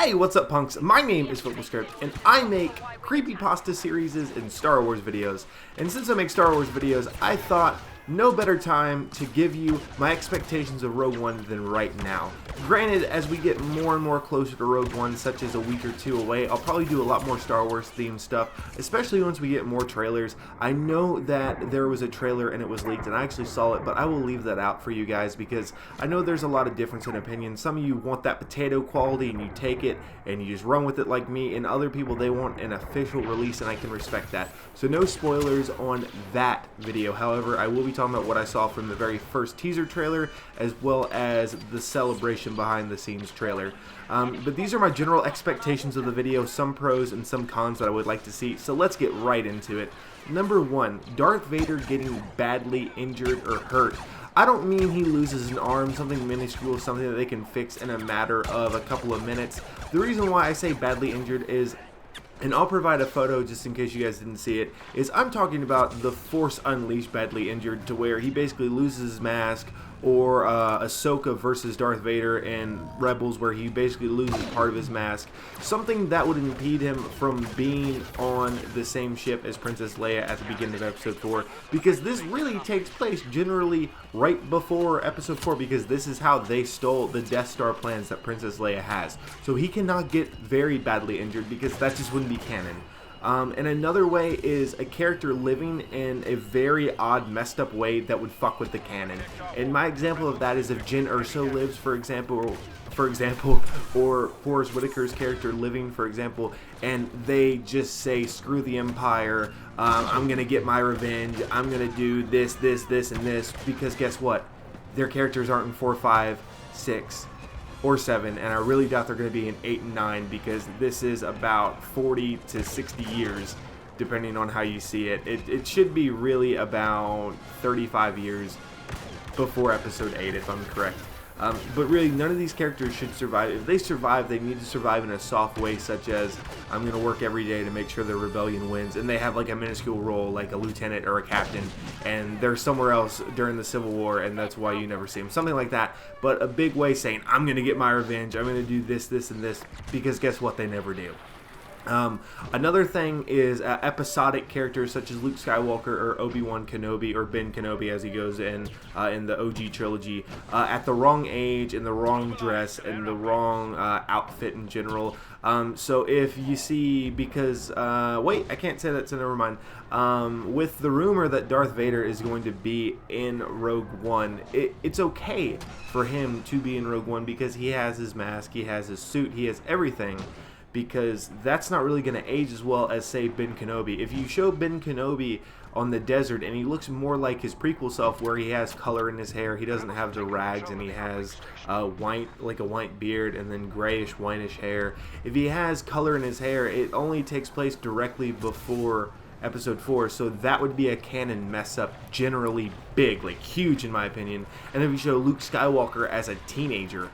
Hey, what's up, punks? My name is FlipLaScript, and I make creepypasta series and Star Wars videos. And since I make Star Wars videos, I thought no better time to give you my expectations of Rogue One than right now. Granted, as we get more and more closer to Rogue One, such as a week or two away, I'll probably do a lot more Star Wars themed stuff, especially once we get more trailers. I know that there was a trailer and it was leaked, and I actually saw it, but I will leave that out for you guys because I know there's a lot of difference in opinion. Some of you want that potato quality and you take it and you just run with it like me, and other people, they want an official release, and I can respect that. So no spoilers on that video. However, I will be talking about what I saw from the very first teaser trailer as well as the celebration behind the scenes trailer. But these are my general expectations of the video, some pros and some cons that I would like to see, so let's get right into it. Number one, Darth Vader getting badly injured or hurt. I don't mean he loses an arm, something minuscule, something that they can fix in a matter of a couple of minutes. The reason why I say badly injured is, and I'll provide a photo just in case you guys didn't see it, is I'm talking about the Force Unleashed badly injured, to where he basically loses his mask, or Ahsoka versus Darth Vader in Rebels, where he basically loses part of his mask. Something that would impede him from being on the same ship as Princess Leia at the beginning of Episode 4, because this really takes place generally right before Episode 4, because this is how they stole the Death Star plans that Princess Leia has. So he cannot get very badly injured because that just wouldn't be canon. And another way is a character living in a very odd, messed up way that would fuck with the canon. And my example of that is if Jyn Erso lives, for example, or Forrest Whitaker's character living, for example, and they just say, screw the Empire, I'm gonna get my revenge, I'm gonna do this, this, this, and this, because guess what? Their characters aren't in 4, 5, 6, or 7, and I really doubt they're going to be in 8 and 9, because this is about 40 to 60 years, depending on how you see it. It should be really about 35 years before Episode 8, if I'm correct. But really, none of these characters should survive. If they survive, they need to survive in a soft way, such as, I'm going to work every day to make sure the rebellion wins, and they have like a minuscule role, like a lieutenant or a captain, and they're somewhere else during the Civil War, and that's why you never see them. Something like that, but a big way saying, I'm going to get my revenge, I'm going to do this, this, and this, because guess what? They never do. Another thing is episodic characters such as Luke Skywalker or Obi-Wan Kenobi, or Ben Kenobi as he goes in the OG trilogy, at the wrong age, in the wrong dress, and the wrong outfit in general. So if you see, because, wait, I can't say that, so never mind. With the rumor that Darth Vader is going to be in Rogue One, it's okay for him to be in Rogue One because he has his mask, he has his suit, he has everything. Because that's not really going to age as well as, say, Ben Kenobi. If you show Ben Kenobi on the desert and he looks more like his prequel self, where he has color in his hair, he doesn't have the rags, and he has like a white beard and then grayish, whitish hair. If he has color in his hair, it only takes place directly before Episode 4, so that would be a canon mess up, generally big, like huge in my opinion. And if you show Luke Skywalker as a teenager,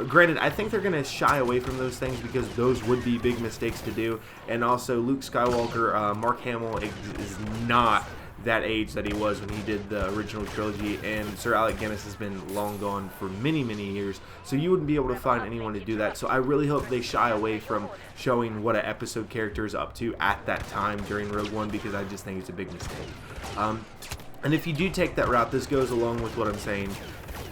granted, I think they're going to shy away from those things because those would be big mistakes to do. And also, Luke Skywalker, Mark Hamill is not that age that he was when he did the original trilogy, and Sir Alec Guinness has been long gone for many, many years, so you wouldn't be able to find anyone to do that. So I really hope they shy away from showing what an episode character is up to at that time during Rogue One, because I just think it's a big mistake. And if you do take that route, this goes along with what I'm saying.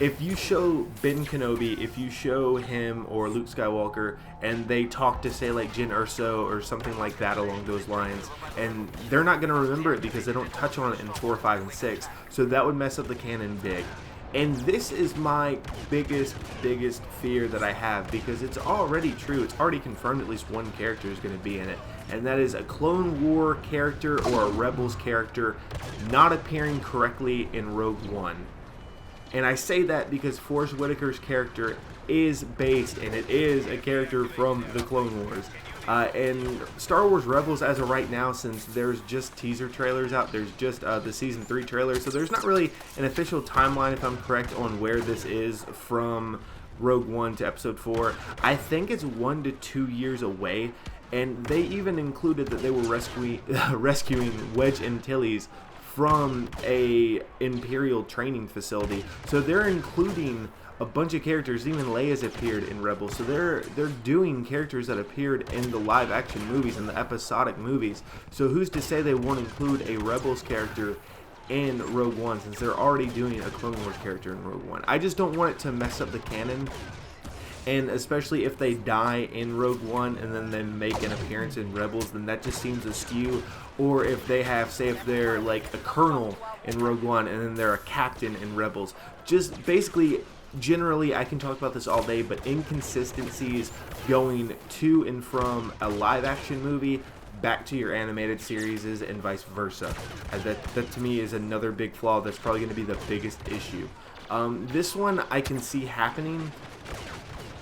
If you show Ben Kenobi, if you show him or Luke Skywalker, and they talk to, say, like Jyn Erso or something like that along those lines, and they're not going to remember it because they don't touch on it in 4, 5, and 6, so that would mess up the canon big. And this is my biggest fear that I have, because it's already true. It's already confirmed at least one character is going to be in it, and that is a Clone War character or a Rebels character not appearing correctly in Rogue One. And I say that because Forrest Whitaker's character is based, and it is a character from the Clone Wars. And Star Wars Rebels, as of right now, since there's just teaser trailers out, there's just the Season 3 trailer, so there's not really an official timeline, if I'm correct, on where this is from Rogue One to Episode 4. I think it's 1 to 2 years away, and they even included that they were rescuing Wedge Antilles from a Imperial training facility. So they're including a bunch of characters. Even Leia's appeared in Rebels. So they're doing characters that appeared in the live action movies and the episodic movies. So who's to say they won't include a Rebels character in Rogue One, since they're already doing a Clone Wars character in Rogue One? I just don't want it to mess up the canon. And especially if they die in Rogue One and then they make an appearance in Rebels, then that just seems askew. Or if they have, say if they're like a colonel in Rogue One and then they're a captain in Rebels. Just basically, generally, I can talk about this all day, but inconsistencies going to and from a live action movie back to your animated series and vice versa. That to me is another big flaw that's probably going to be the biggest issue. This one I can see happening,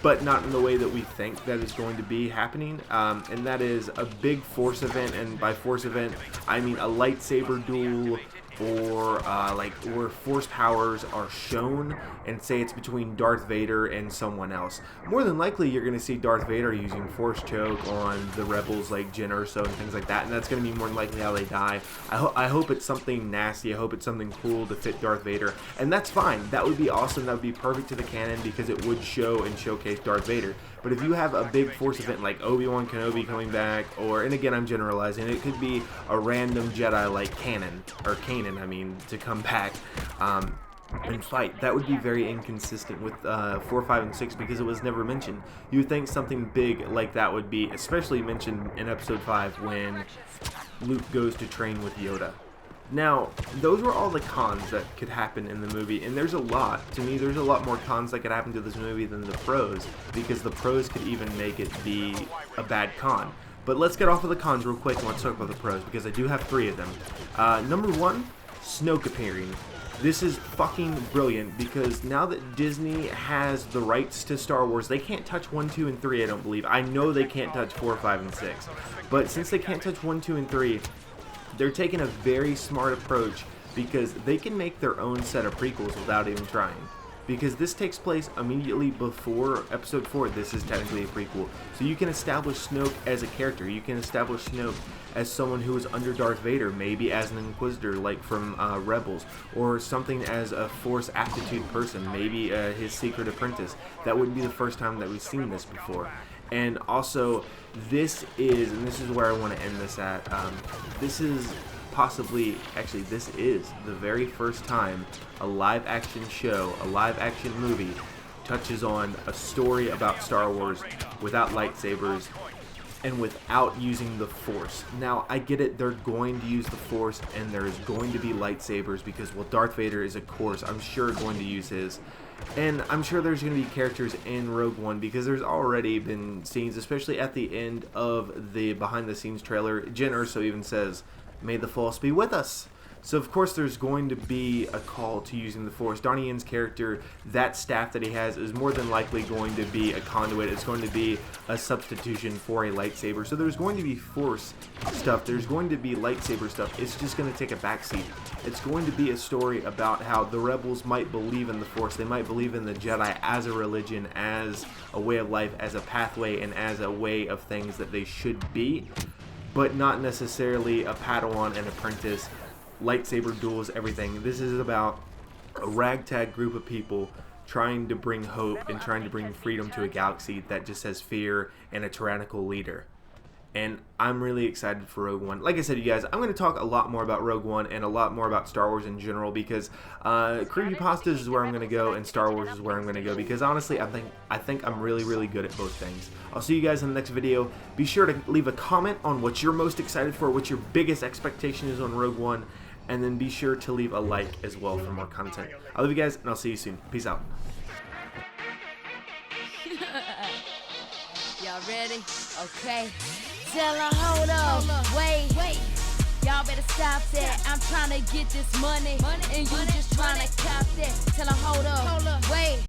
but not in the way that we think that is going to be happening, and that is a big Force event. And by Force event, I mean a lightsaber duel, or where Force powers are shown, and say it's between Darth Vader and someone else. More than likely, you're going to see Darth Vader using Force choke on the Rebels, like Jyn Erso and things like that, and that's going to be more than likely how they die. I hope it's something nasty. I hope it's something cool to fit Darth Vader, and that's fine. That would be awesome. That would be perfect to the canon, because it would show and showcase Darth Vader. But if you have a big Force event like Obi-Wan Kenobi coming back, or, and again I'm generalizing, it could be a random Jedi like Kanan, to come back and fight, that would be very inconsistent with 4, 5, and 6, because it was never mentioned. You would think something big like that would be especially mentioned in Episode 5 when Luke goes to train with Yoda. Now, those were all the cons that could happen in the movie, and there's a lot. To me, there's a lot more cons that could happen to this movie than the pros, because the pros could even make it be a bad con. But let's get off of the cons real quick and let's talk about the pros, because I do have 3 of them. Number 1, Snoke appearing. This is fucking brilliant, because now that Disney has the rights to Star Wars, they can't touch 1, 2, and 3, I don't believe. I know they can't touch 4, 5, and 6. But since they can't touch 1, 2, and 3, they're taking a very smart approach, because they can make their own set of prequels without even trying. Because this takes place immediately before Episode 4. This is technically a prequel. So you can establish Snoke as a character. You can establish Snoke as someone who is under Darth Vader, maybe as an Inquisitor like from Rebels, or something as a Force aptitude person, maybe his secret apprentice. That wouldn't be the first time that we've seen this before. And also, this is where I want to end this at, this is the very first time a live action show, a live action movie, touches on a story about Star Wars without lightsabers and without using the Force. Now, I get it, they're going to use the Force and there's going to be lightsabers because, well, Darth Vader is, of course, I'm sure going to use his. And I'm sure there's going to be characters in Rogue One, because there's already been scenes, especially at the end of the behind-the-scenes trailer. Jyn Erso even says, "May the Force be with us." So of course there's going to be a call to using the Force. Donnie Yen's character, that staff that he has, is more than likely going to be a conduit. It's going to be a substitution for a lightsaber. So there's going to be Force stuff. There's going to be lightsaber stuff. It's just going to take a backseat. It's going to be a story about how the rebels might believe in the Force. They might believe in the Jedi as a religion, as a way of life, as a pathway, and as a way of things that they should be, but not necessarily a Padawan and apprentice, lightsaber duels, everything. This is about a ragtag group of people trying to bring hope and trying to bring freedom to a galaxy that just has fear and a tyrannical leader. And I'm really excited for Rogue One. Like I said, you guys, I'm going to talk a lot more about Rogue One and a lot more about Star Wars in general, because creepypastas is where I'm going to go and Star Wars is where I'm going to go, because honestly, I think I'm really, really good at both things. I'll see you guys in the next video. Be sure to leave a comment on what you're most excited for, what your biggest expectation is on Rogue One, and then be sure to leave a like as well for more content. I love you guys, and I'll see you soon. Peace out. Y'all ready? Okay. Tell her, hold up, wait. Y'all better stop that. I'm trying to get this money, and you just trying to cop that. Tell her, hold up, wait.